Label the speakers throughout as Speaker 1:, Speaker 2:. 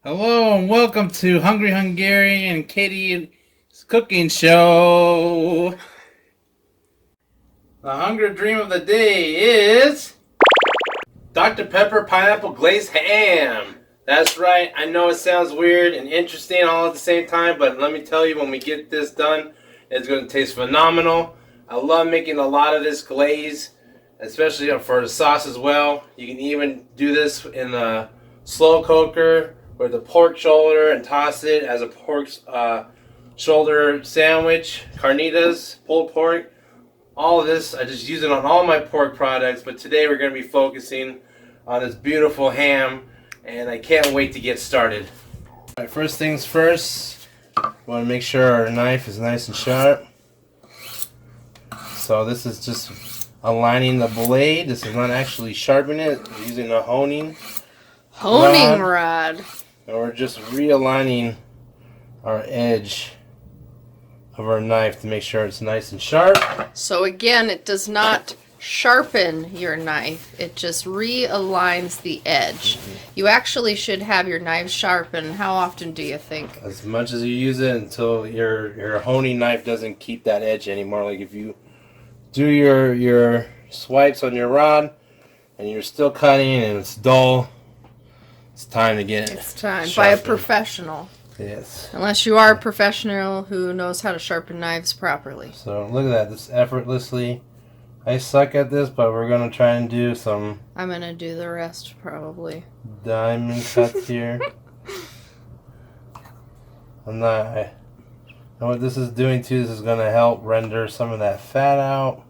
Speaker 1: Hello and welcome to Hungry Hungarian and Katie's cooking show. The hunger dream of the day is Dr. Pepper Pineapple Glazed Ham. That's right. I know it sounds weird and interesting all at the same time, but let me tell you, when we get this done, it's going to taste phenomenal. I love making a lot of this glaze, especially for the sauce as well. You can even do this in a slow cooker with the pork shoulder and toss it as a pork shoulder sandwich, carnitas, pulled pork. All of this, I just use it on all my pork products, but today we're going to be focusing on this beautiful ham, and I can't wait to get started. Alright, first things first, we want to make sure our knife is nice and sharp. So this is just aligning the blade. This is not actually sharpening it, we're using a honing
Speaker 2: rod.
Speaker 1: And we're just realigning our edge of our knife to make sure it's nice and sharp.
Speaker 2: So again, it does not sharpen your knife. It just realigns the edge. You actually should have your knife sharpened. How often do you think?
Speaker 1: As much as you use it until your honing knife doesn't keep that edge anymore. Like if you do your swipes on your rod and you're still cutting and it's dull, it's time to get it.
Speaker 2: It's time
Speaker 1: sharpened.
Speaker 2: by a professional.
Speaker 1: Yes.
Speaker 2: Unless you are a professional who knows how to sharpen knives properly.
Speaker 1: So look at that, this effortlessly. I suck at this, but we're gonna try and do some
Speaker 2: I'm gonna do the rest probably.
Speaker 1: diamond cuts here. I'm not. And what this is doing too, this is gonna help render some of that fat out.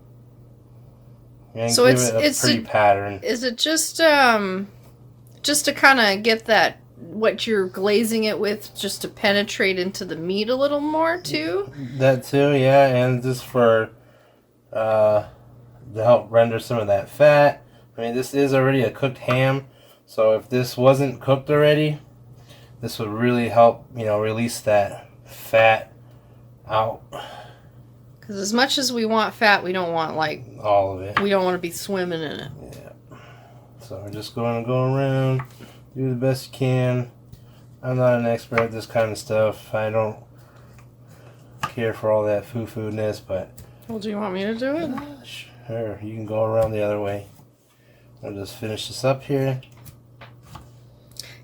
Speaker 1: And
Speaker 2: So
Speaker 1: give
Speaker 2: it's
Speaker 1: it a pretty pattern.
Speaker 2: Is it just to kind of get that what you're glazing it with, just to penetrate into the meat a little more too?
Speaker 1: That too, yeah, and just for to help render some of that fat. I mean, this is already a cooked ham, so if this wasn't cooked already, this would really help, release that fat out.
Speaker 2: Because as much as we want fat, we don't want
Speaker 1: All of it.
Speaker 2: we don't want to be swimming in it.
Speaker 1: Yeah. So we're just going to go around, do the best you can. I'm not an expert at this kind of stuff. I don't care for all that foo-foo-ness, but
Speaker 2: Well, do you want me to do it?
Speaker 1: sure, you can go around the other way. I'll just finish this up here.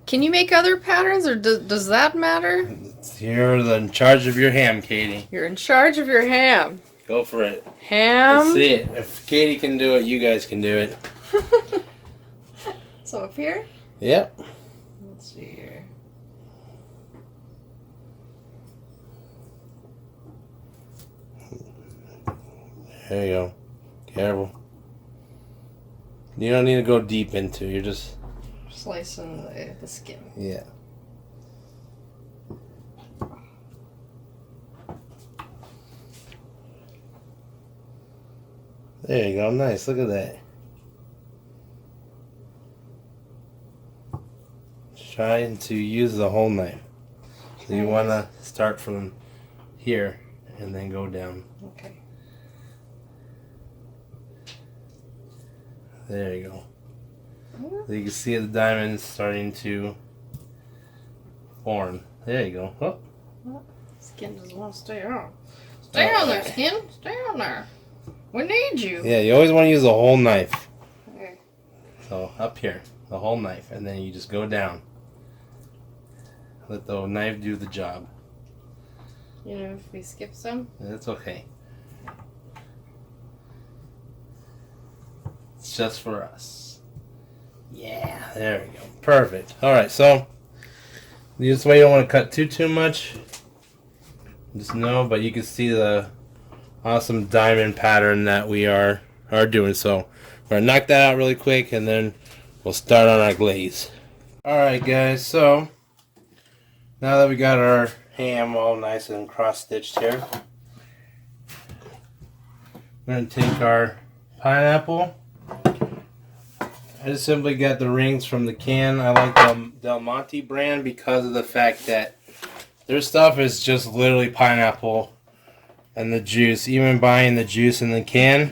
Speaker 2: Can you make other patterns, or does that matter?
Speaker 1: You're in charge of your ham, Katie.
Speaker 2: You're in charge of your ham.
Speaker 1: Go for it.
Speaker 2: Ham.
Speaker 1: Let's see it. If Katie can do it, you guys can do it.
Speaker 2: So up here?
Speaker 1: Yep.
Speaker 2: Let's see here.
Speaker 1: There you go. Careful. You don't need to go deep into it. You're just...
Speaker 2: Slicing the skin.
Speaker 1: Yeah. There you go. Nice. Look at that. Trying to use the whole knife. So you want to start from here and then go down.
Speaker 2: Okay.
Speaker 1: There you go. So you can see the diamonds starting to form. There you go. Oh.
Speaker 2: Skin doesn't want to stay on. Stay on there, skin. Stay on there. We need you.
Speaker 1: Yeah, you always want to use the whole knife.
Speaker 2: Okay.
Speaker 1: So up here, the whole knife, and then you just go down. Let the knife do the job.
Speaker 2: You know, if we skip some.
Speaker 1: It's okay. It's just for us. Yeah, there we go. Perfect. All right, so this way you don't want to cut too much. Just know, but you can see the awesome diamond pattern that we are doing. So we're gonna knock that out really quick, and then we'll start on our glaze. All right, guys. So now that we got our ham all nice and cross-stitched here, we're gonna take our pineapple. I just simply got the rings from the can. I like the Del Monte brand because of the fact that their stuff is just literally pineapple and the juice. Even buying the juice in the can,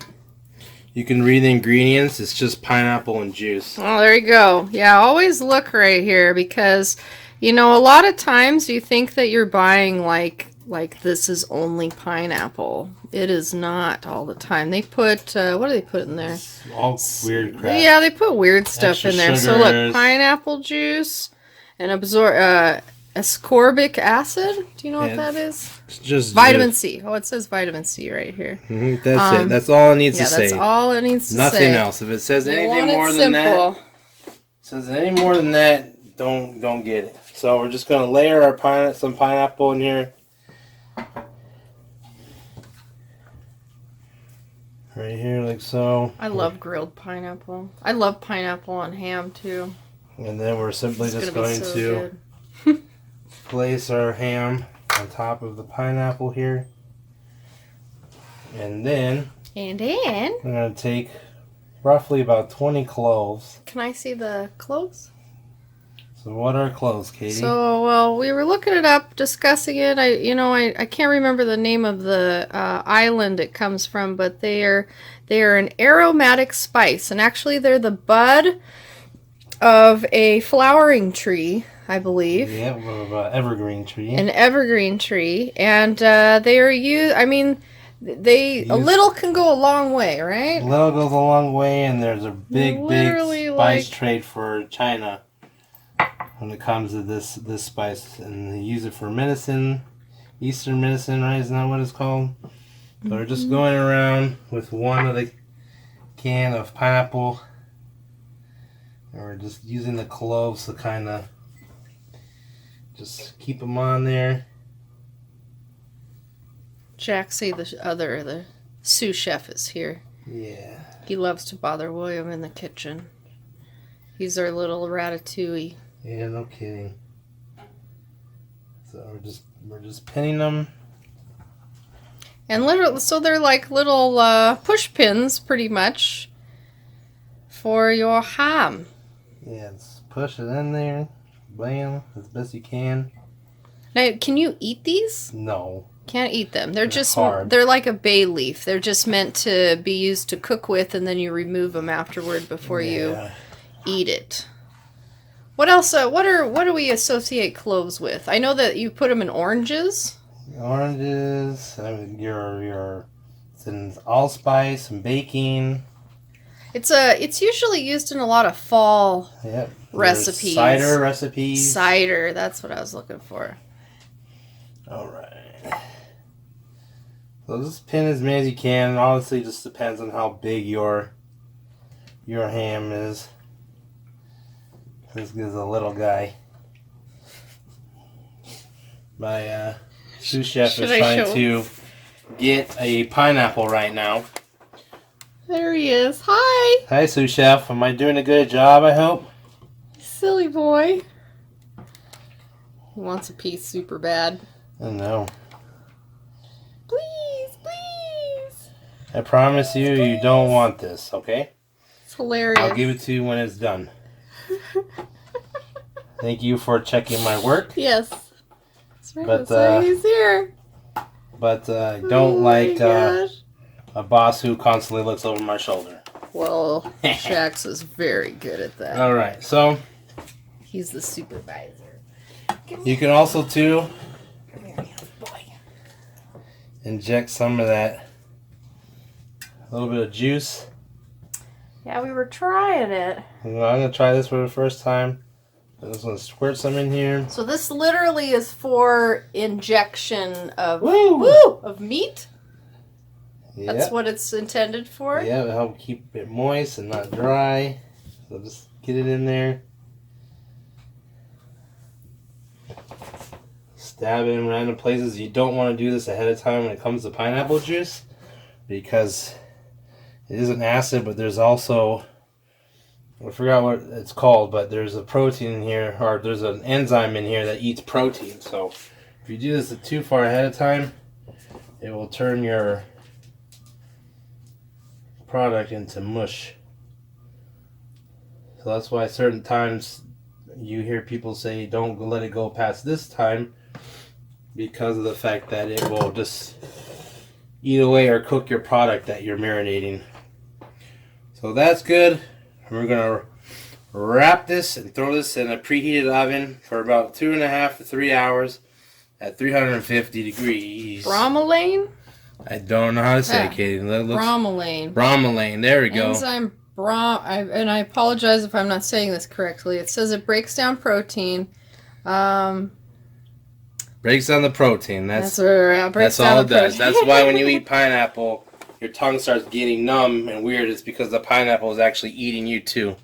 Speaker 1: you can read the ingredients. It's just pineapple and juice.
Speaker 2: Oh, there you go. Yeah, always look right here because You know, a lot of times you think that you're buying like this is only pineapple. It is not all the time. They put what do they put in there?
Speaker 1: All weird crap.
Speaker 2: Yeah, they put weird stuff
Speaker 1: Extra
Speaker 2: in there.
Speaker 1: sugars.
Speaker 2: So look, pineapple juice and ascorbic acid. Do you know what that is?
Speaker 1: It's just
Speaker 2: Vitamin C. Oh, it says vitamin C right here.
Speaker 1: That's it. That's all it needs to say.
Speaker 2: That's all it needs to say.
Speaker 1: Nothing else. If it says anything more than that, says any more than that, don't get it. So we're just gonna layer our some pineapple in here. Right here, like so.
Speaker 2: I love grilled pineapple. I love pineapple on ham too.
Speaker 1: And then we're simply just going
Speaker 2: so
Speaker 1: to place our ham on top of the pineapple here. And then
Speaker 2: I'm
Speaker 1: going to take roughly about 20 cloves.
Speaker 2: Can I see the cloves?
Speaker 1: So what are cloves, Katie?
Speaker 2: So, well, we were looking it up, discussing it. I can't remember the name of the island it comes from, but they are an aromatic spice, and actually they're the bud of a flowering tree, I believe.
Speaker 1: Yeah, of an evergreen tree.
Speaker 2: An evergreen tree, and they are used. I mean, a little can go a long way, right?
Speaker 1: A little goes a long way, and there's a big spice
Speaker 2: like
Speaker 1: trade for China when it comes to this spice, and they use it for medicine, Eastern medicine, right? Isn't that what it's called? So we're just going around with one of the can of pineapple, and we're just using the cloves to kind of just keep them on there.
Speaker 2: Jack, say the sous chef is here.
Speaker 1: Yeah.
Speaker 2: He loves to bother William in the kitchen. He's our little ratatouille.
Speaker 1: Yeah, no kidding. So we're just pinning them.
Speaker 2: And literally, so they're like little push pins, pretty much, for your ham.
Speaker 1: Yeah, just push it in there. Bam, as best you can.
Speaker 2: Now, can you eat these?
Speaker 1: No.
Speaker 2: Can't eat them. They're just
Speaker 1: hard.
Speaker 2: They're like a bay leaf. They're just meant to be used to cook with, and then you remove them afterward before you eat it. What else? What do we associate cloves with? I know that you put them in oranges.
Speaker 1: Oranges. I mean, it's in allspice and baking.
Speaker 2: It's usually used in a lot of fall recipes.
Speaker 1: Cider recipes.
Speaker 2: Cider. That's what I was looking for.
Speaker 1: All right. So just pin as many as you can. It honestly just depends on how big your ham is. This is a little guy. My sous chef is trying to get a pineapple right now.
Speaker 2: There he is. Hi.
Speaker 1: Hi, sous chef. Am I doing a good job, I hope?
Speaker 2: Silly boy. He wants a piece super bad.
Speaker 1: I know.
Speaker 2: Please, please.
Speaker 1: I promise you don't want this, okay?
Speaker 2: It's hilarious.
Speaker 1: I'll give it to you when it's done. Thank you for checking my work.
Speaker 2: Yes. That's right.
Speaker 1: But,
Speaker 2: That's why he's here.
Speaker 1: But I don't like a boss who constantly looks over my shoulder.
Speaker 2: Well, Shax is very good at that.
Speaker 1: All right, so
Speaker 2: he's the supervisor.
Speaker 1: You can also too
Speaker 2: Come here, boy.
Speaker 1: Inject some of that, a little bit of juice.
Speaker 2: Yeah, we were trying it.
Speaker 1: I'm gonna try this for the first time. I'm just gonna squirt some in here.
Speaker 2: So this literally is for injection of of meat.
Speaker 1: Yep.
Speaker 2: That's what it's intended for.
Speaker 1: Yeah, it'll help keep it moist and not dry. So just get it in there. Stab it in random places. You don't want to do this ahead of time when it comes to pineapple juice, because it is an acid, but there's also, I forgot what it's called, but there's a protein in here, or there's an enzyme in here that eats protein. So if you do this too far ahead of time, it will turn your product into mush. So that's why certain times you hear people say don't let it go past this time, because of the fact that it will just eat away or cook your product that you're marinating. So that's good. We're gonna wrap this and throw this in a preheated oven for about 2.5 to 3 hours at 350 degrees.
Speaker 2: Bromelain?
Speaker 1: I don't know how to say it, Katie.
Speaker 2: Bromelain.
Speaker 1: Bromelain. There we go.
Speaker 2: Enzyme and I apologize if I'm not saying this correctly. It says it breaks down protein.
Speaker 1: Breaks down the protein. That's all it does. That's why when you eat pineapple, your tongue starts getting numb and weird. It's because the pineapple is actually eating you too.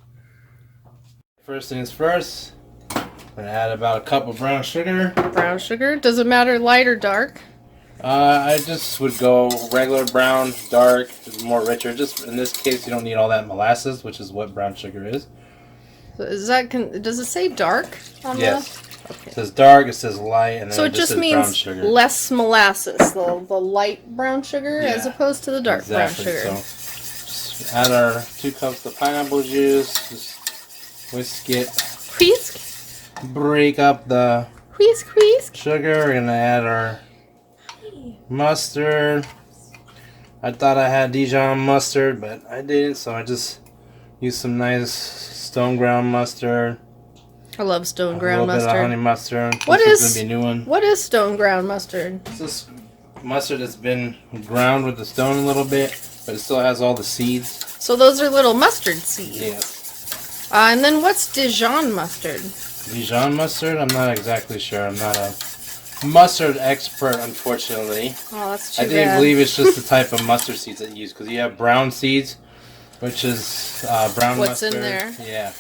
Speaker 1: First things first, I'm going to add about a cup of brown sugar.
Speaker 2: Brown sugar? Does it matter light or dark?
Speaker 1: I just would go regular brown, dark, more richer. Just in this case, you don't need all that molasses, which is what brown sugar is.
Speaker 2: So does it say dark on
Speaker 1: yes.
Speaker 2: Okay.
Speaker 1: It says dark, it says light, and then
Speaker 2: so
Speaker 1: it just says
Speaker 2: means
Speaker 1: brown sugar.
Speaker 2: Less molasses, the light brown sugar as opposed to the dark brown sugar.
Speaker 1: So just add our 2 cups of pineapple juice. Just whisk it.
Speaker 2: Whisk.
Speaker 1: Break up the
Speaker 2: whisk
Speaker 1: sugar. We're gonna add our mustard. I thought I had Dijon mustard, but I didn't, so I just used some nice stone ground mustard.
Speaker 2: I love stone ground
Speaker 1: mustard. A little bit of honey mustard. This is gonna be a new one.
Speaker 2: What is stone ground mustard?
Speaker 1: It's this mustard that's been ground with the stone a little bit, but it still has all the seeds.
Speaker 2: So those are little mustard seeds.
Speaker 1: Yes.
Speaker 2: And then what's Dijon mustard?
Speaker 1: Dijon mustard? I'm not exactly sure. I'm not a mustard expert, unfortunately.
Speaker 2: Oh, that's too bad.
Speaker 1: I believe it's just the type of mustard seeds that you use, because you have brown seeds, which is brown
Speaker 2: What's
Speaker 1: mustard.
Speaker 2: in there?
Speaker 1: Yeah.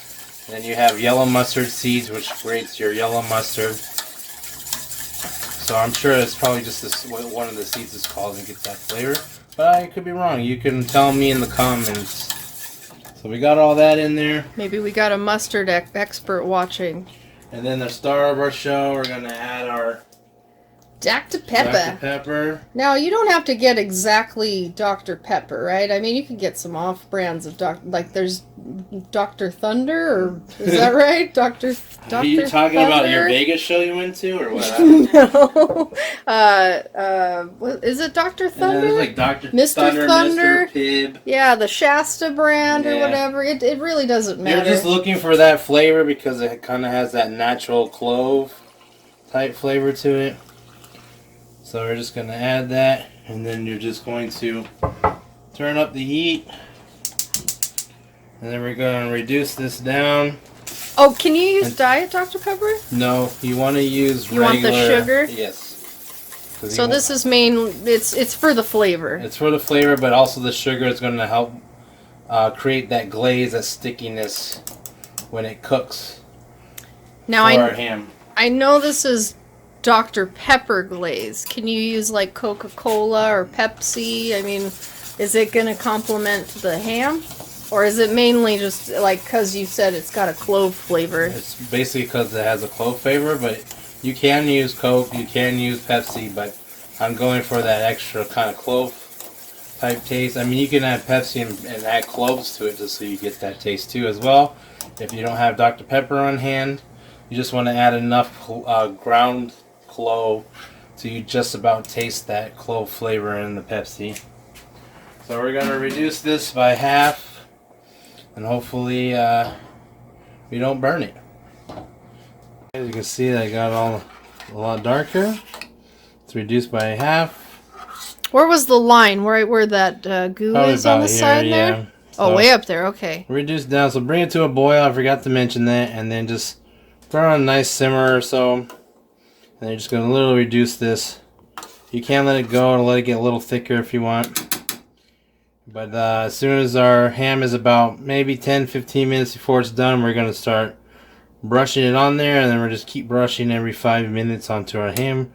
Speaker 1: And then you have yellow mustard seeds, which creates your yellow mustard. So I'm sure it's probably just this what one of the seeds is called and gets that flavor. But I could be wrong. You can tell me in the comments. So we got all that in there.
Speaker 2: Maybe we got a mustard expert watching.
Speaker 1: And then the star of our show, we're going to add our
Speaker 2: Dr. Pepper.
Speaker 1: Dr. Pepper.
Speaker 2: Now, you don't have to get exactly Dr. Pepper, right? I mean, you can get some off-brands of like there's Dr. Thunder, or is that right? Dr.
Speaker 1: Are you talking
Speaker 2: Thunder?
Speaker 1: about your Vegas show you went to, or what?
Speaker 2: No. What, is it Dr. Thunder?
Speaker 1: There's like Dr.
Speaker 2: Mr. Thunder.
Speaker 1: Mr. Pibb.
Speaker 2: Yeah, the Shasta brand or whatever. It really doesn't matter.
Speaker 1: You're just looking for that flavor because it kind of has that natural clove type flavor to it. So we're just going to add that, and then you're just going to turn up the heat, and then we're going to reduce this down.
Speaker 2: Oh, can you use Diet Dr. Pepper?
Speaker 1: No, you want to use
Speaker 2: regular. You want the sugar?
Speaker 1: Yes.
Speaker 2: So this is it's for the flavor.
Speaker 1: It's for the flavor, but also the sugar is going to help create that glaze, that stickiness when it cooks
Speaker 2: now,
Speaker 1: for our ham.
Speaker 2: I know this is Dr. Pepper glaze. Can you use like Coca-Cola or Pepsi? I mean, is it going to complement the ham? Or is it mainly just like because you said it's got a clove flavor?
Speaker 1: It's basically because it has a clove flavor, but you can use Coke, you can use Pepsi, but I'm going for that extra kind of clove type taste. I mean, you can add Pepsi and add cloves to it just so you get that taste too as well. If you don't have Dr. Pepper on hand, you just want to add enough ground clove so you just about taste that clove flavor in the Pepsi. So we're going to reduce this by half, and hopefully we don't burn it. As you can see, I got a lot darker. It's reduced by half.
Speaker 2: Where was the line? Where that goo
Speaker 1: Probably
Speaker 2: is on the side there?
Speaker 1: Yeah.
Speaker 2: Oh,
Speaker 1: So
Speaker 2: way up there. Okay.
Speaker 1: reduce down. So bring it to a boil. I forgot to mention that, and then just put it on a nice simmer or so. And you're just going to little reduce this. You can let it go and let it get a little thicker if you want. But as soon as our ham is about maybe 10-15 minutes before it's done, we're going to start brushing it on there. And then we'll just keep brushing every 5 minutes onto our ham,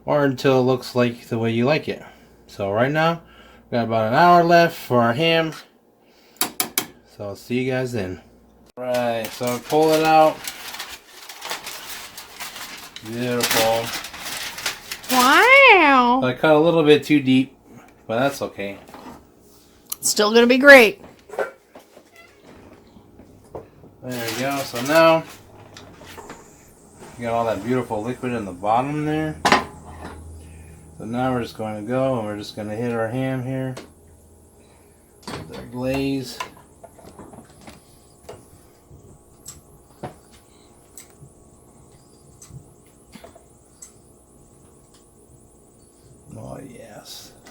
Speaker 1: or until it looks like the way you like it. So right now, we've got about an hour left for our ham. So I'll see you guys then. Right, so pull it out. Beautiful.
Speaker 2: Wow.
Speaker 1: I cut a little bit too deep, but that's okay.
Speaker 2: Still gonna be great.
Speaker 1: There we go. So now you got all that beautiful liquid in the bottom there. So now we're just going to go and we're just going to hit our ham here with our glaze.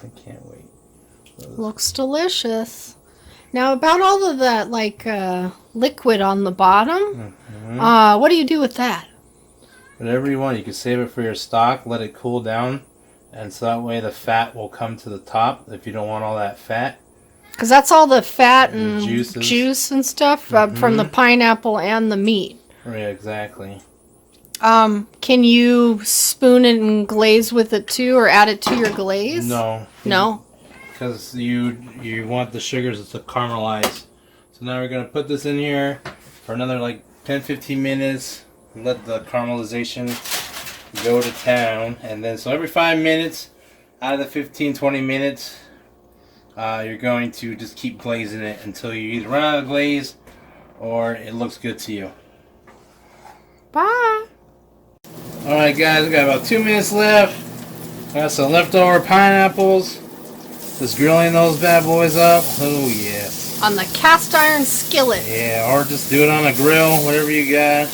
Speaker 1: I can't wait.
Speaker 2: Looks delicious. Now about all of that liquid on the bottom, what do you do with that?
Speaker 1: Whatever you want. You can save it for your stock, let it cool down, and so that way the fat will come to the top if you don't want all that fat.
Speaker 2: Because that's all the fat and
Speaker 1: juices.
Speaker 2: Juice and stuff from the pineapple and the meat.
Speaker 1: Yeah, exactly.
Speaker 2: Can you spoon it and glaze with it too, or add it to your glaze?
Speaker 1: No.
Speaker 2: No?
Speaker 1: Because you want the sugars to caramelize. So now we're going to put this in here for another like 10-15 minutes. Let the caramelization go to town. And then so every 5 minutes out of the 15-20 minutes, you're going to just keep glazing it until you either run out of glaze or it looks good to you.
Speaker 2: Bye.
Speaker 1: Alright guys, we got about 2 minutes left. Got some leftover pineapples. Just grilling those bad boys up. Oh yes.
Speaker 2: On the cast iron skillet.
Speaker 1: Yeah, or just do it on a grill, whatever you got.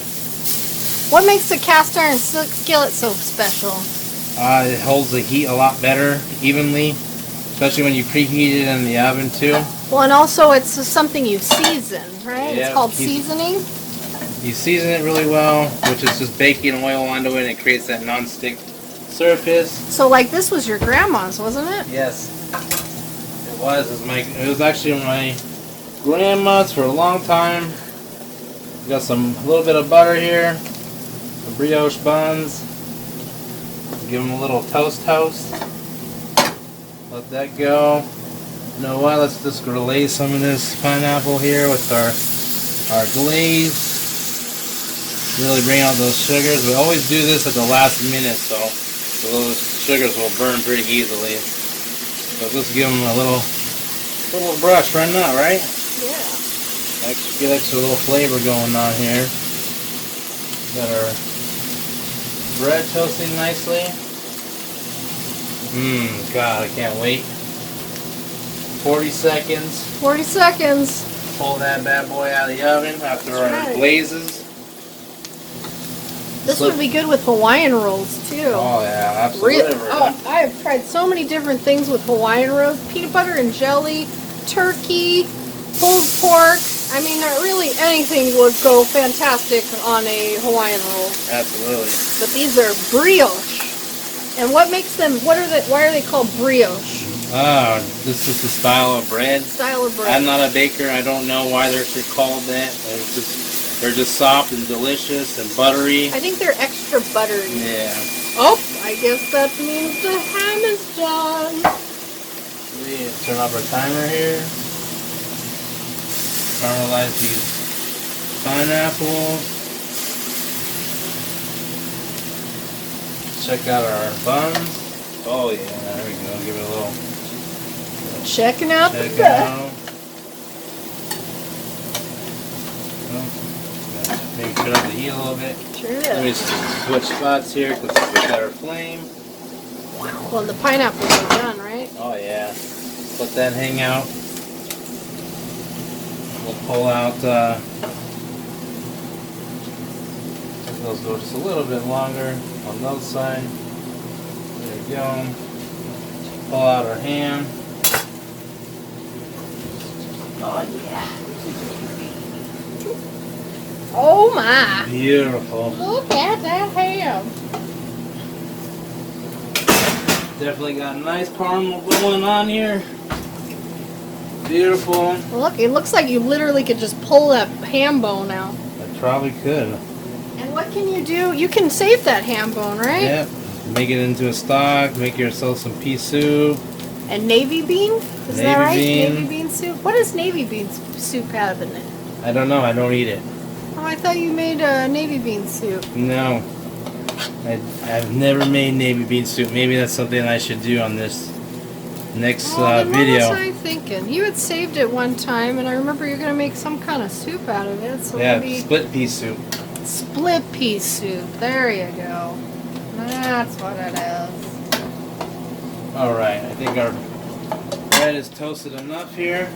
Speaker 2: What makes the cast iron skillet so special?
Speaker 1: It holds the heat a lot better, evenly. Especially when you preheat it in the oven too.
Speaker 2: Well, and also it's something you season, right?
Speaker 1: Yeah,
Speaker 2: it's called seasoning.
Speaker 1: You season it really well, which is just baking oil onto it, and it creates that non-stick surface.
Speaker 2: So, like, this was your grandma's, wasn't it?
Speaker 1: Yes, it was. It was actually my grandma's for a long time. Got a little bit of butter here, some brioche buns. Give them a little toast. Let that go. You know what? Let's just glaze some of this pineapple here with our glaze. Really bring out those sugars. We always do this at the last minute, so those sugars will burn pretty easily. So just give them a little brush right now, right?
Speaker 2: Yeah.
Speaker 1: Get extra little flavor going on here. Got our bread toasting nicely. God, I can't wait. 40 seconds.
Speaker 2: 40 seconds.
Speaker 1: Pull that bad boy out of the oven after our glazes.
Speaker 2: This would be good with Hawaiian rolls too.
Speaker 1: Oh yeah, absolutely.
Speaker 2: Oh, I have tried so many different things with Hawaiian rolls. Peanut butter and jelly, turkey, pulled pork. I mean, really anything would go fantastic on a Hawaiian roll.
Speaker 1: Absolutely.
Speaker 2: But these are brioche. And what makes them, why are they called brioche?
Speaker 1: Oh, this is the style of bread.
Speaker 2: Style of bread.
Speaker 1: I'm not a baker. I don't know why they're called that. They're just soft and delicious and buttery.
Speaker 2: I think they're extra buttery.
Speaker 1: Yeah.
Speaker 2: Oh, I guess that means the ham is done.
Speaker 1: Turn off our timer here. Caramelize these pineapples. Check out our buns. Oh yeah, there we go. Give it a little.
Speaker 2: Checking out the
Speaker 1: Check
Speaker 2: buns.
Speaker 1: Maybe turn up the heat a little bit.
Speaker 2: Sure
Speaker 1: Let me
Speaker 2: is.
Speaker 1: switch spots here because it's a better flame.
Speaker 2: Well, the pineapples are done, right?
Speaker 1: Oh yeah. Let that hang out. We'll pull out. Those go just a little bit longer on the other side. There we go. Pull out our ham.
Speaker 2: Oh yeah. Oh my!
Speaker 1: Beautiful.
Speaker 2: Look at that ham.
Speaker 1: Definitely got a nice caramel going on here. Beautiful.
Speaker 2: Look, it looks like you literally could just pull that ham bone out.
Speaker 1: I probably could.
Speaker 2: And what can you do? You can save that ham bone, right?
Speaker 1: Yep. Make it into a stock. Make yourself some pea soup.
Speaker 2: And navy bean? Is that right?
Speaker 1: Bean.
Speaker 2: Navy bean soup? What does navy bean soup have in it?
Speaker 1: I don't know. I don't eat it.
Speaker 2: Oh, I thought you made navy bean soup.
Speaker 1: No. I've never made navy bean soup. Maybe that's something I should do on this next
Speaker 2: Then
Speaker 1: video.
Speaker 2: what was I thinking? You had saved it one time, and I remember you're going to make some kind of soup out of it. So
Speaker 1: Yeah,
Speaker 2: maybe
Speaker 1: split pea soup.
Speaker 2: split pea soup. There you go. That's what it is.
Speaker 1: Alright, I think our bread is toasted enough here.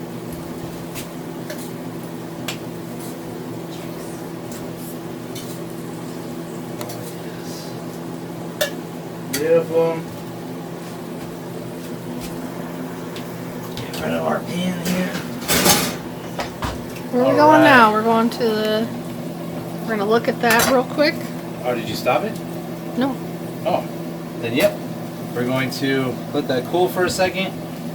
Speaker 1: Beautiful. front of our pan here.
Speaker 2: Where are we going now? We're going to the... We're going to look at that real quick.
Speaker 1: Oh, did you stop it?
Speaker 2: No.
Speaker 1: Oh, then yep. We're going to let that cool for a second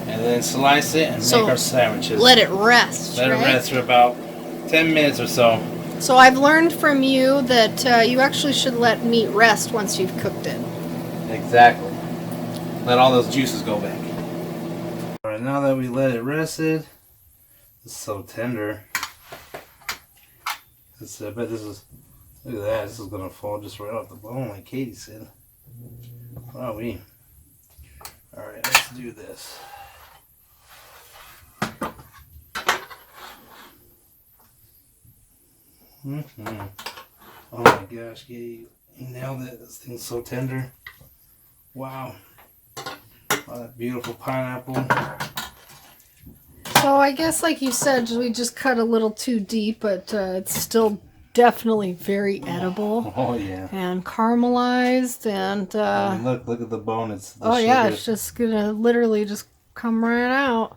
Speaker 1: and then slice it and make our sandwiches.
Speaker 2: Let it rest,
Speaker 1: Let it rest for about 10 minutes or so.
Speaker 2: So I've learned from you that you actually should let meat rest once you've cooked it.
Speaker 1: Exactly. Let all those juices go back. Alright, now that we let it rested, it's so tender. I bet this is, look at that, this is going to fall just right off the bone like Katie said. Wow, alright, let's do this. Oh my gosh, Katie, you nailed it. This thing's so tender. Wow. Oh, that beautiful pineapple.
Speaker 2: So I guess, like you said, we just cut a little too deep, but it's still definitely very edible.
Speaker 1: Oh yeah.
Speaker 2: And caramelized, and
Speaker 1: I mean, look at the bone. It's the sugar.
Speaker 2: Yeah, it's just gonna literally just come right out.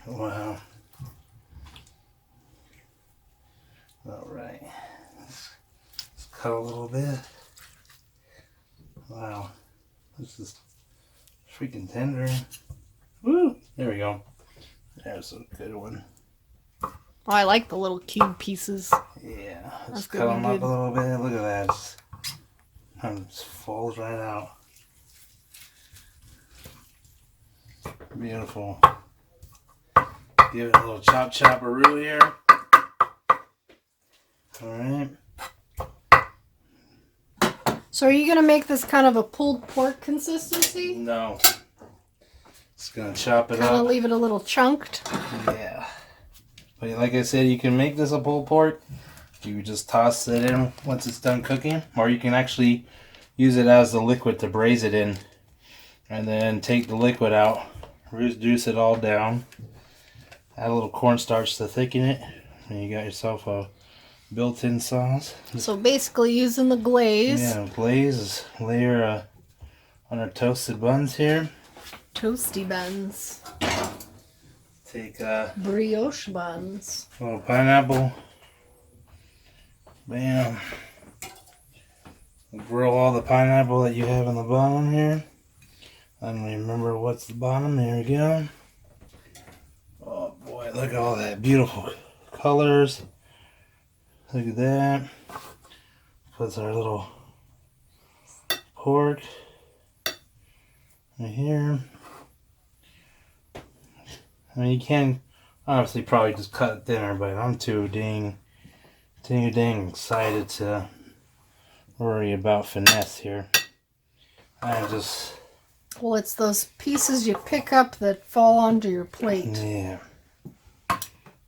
Speaker 1: Wow. All right. Let's cut a little bit. Wow. This is freaking tender. Woo! There we go. There's a good one.
Speaker 2: Oh, I like the little cube pieces.
Speaker 1: Yeah. Let's cut them up a little bit. Look at that. It just falls right out. Beautiful. Give it a little chop-chopperoo here. Alright.
Speaker 2: So are you going to make this kind of a pulled pork consistency?
Speaker 1: No. Just going to chop it
Speaker 2: Kind
Speaker 1: up.
Speaker 2: of leave it a little chunked?
Speaker 1: Yeah. But like I said, you can make this a pulled pork. You just toss it in once it's done cooking. Or you can actually use it as the liquid to braise it in. And then take the liquid out. Reduce it all down. Add a little cornstarch to thicken it. And you got yourself a built-in sauce.
Speaker 2: So basically using the glaze.
Speaker 1: Yeah, glaze is layer on our toasted buns here.
Speaker 2: Toasty buns.
Speaker 1: Take
Speaker 2: brioche buns.
Speaker 1: a little pineapple. Bam. Grill all the pineapple that you have in the bottom here. I don't even remember what's the bottom. There we go. Oh boy, look at all that beautiful colors. Look at that. Puts our little pork right here. I mean, you can obviously probably just cut it thinner, but I'm too dang excited to worry about finesse here. I just...
Speaker 2: Well, it's those pieces you pick up that fall onto your plate.
Speaker 1: Yeah.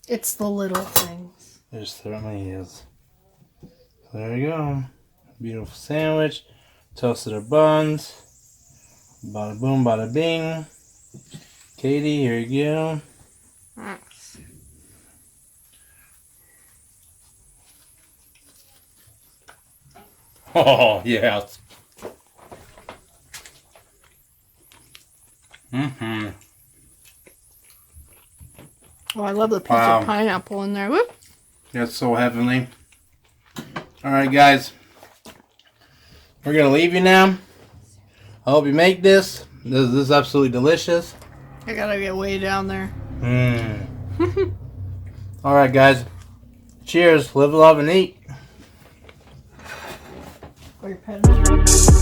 Speaker 2: It's the little things.
Speaker 1: There certainly is. So there you go. Beautiful sandwich. Toasted our buns. Bada boom, bada bing. Katie, here you go. Oh, yeah. Mm-hmm.
Speaker 2: Oh, I love the piece of pineapple in there. Whoop.
Speaker 1: That's so heavenly. Alright, guys. We're going to leave you now. I hope you make this. This is absolutely delicious.
Speaker 2: I gotta get way down there.
Speaker 1: Alright, guys. Cheers. Live, love, and eat.
Speaker 2: Where your pen is.